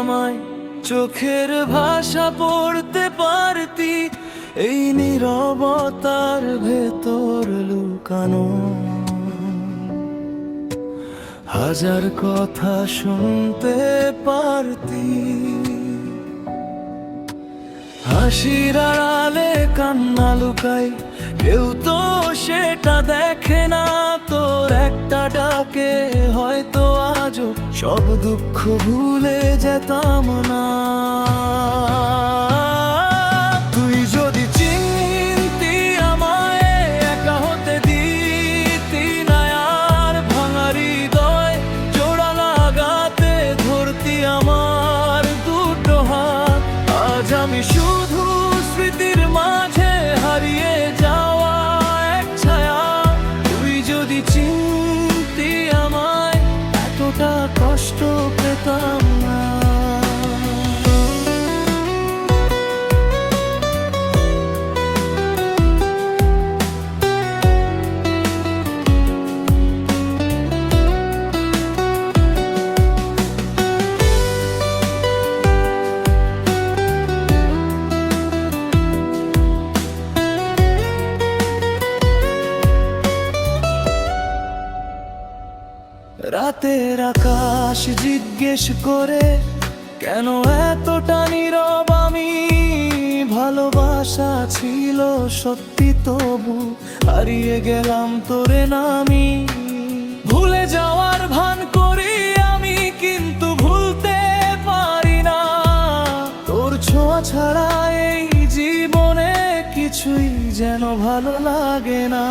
আমায়, চোখের ভাষা পড়তে পারতি এই নীরবতার ভেতর লুকানো। হাজার কথা শুনতে পারতি, হাসির আড়ালে কান্না লুকাই, কেউ তো সেটা দেখে না। তোর একটা ডাকে হয়তো আজও সব দুঃখ ভুলে যেতাম না। তুই যদি চিনতি আমায়, একা হতে দিতি না আর, ভাঙা হৃদয় জোড়া লাগাতে ধরতি আমার দুটো হাত। আজ আমি শুধু স্মৃতির মাঝে হারিয়ে যাওয়া এক ছায়া। তুই যদি চিনতি আমায়, এতটা কষ্ট পেতাম না। রাতের আকাশ জিজ্ঞেস করে কেন এতটা নীরব আমি। ভালোবাসা ছিল সত্যি, তবু হারিয়ে গেলাম তোরে না আমি। ভুলে যাওয়ার ভান করি আমি, কিন্তু ভুলতে পারি না। তোর ছোঁয়া ছাড়া এই জীবনে কিছুই যেন ভালো লাগে না।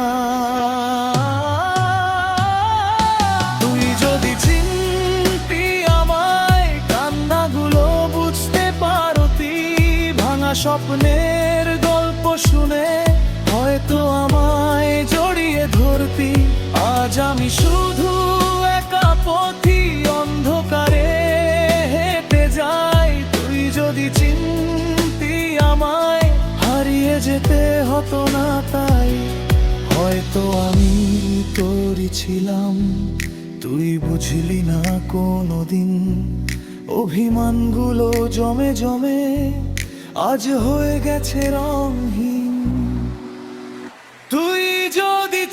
স্বপ্নের গল্প শুনে হয়তো আমায় জড়িয়ে ধরতি। আজ আমি শুধু একা পথি, অন্ধকারে হেঁটে যাই। তুই যদি চিনতি আমায়, হারিয়ে যেতে হতো না তাই। হয়তো আমি তোরই ছিলাম, তুই বুঝলি না কোনোদিন। অভিমানগুলো জমে জমে আজ হয়ে গেছে রঙহীন। তুই যদি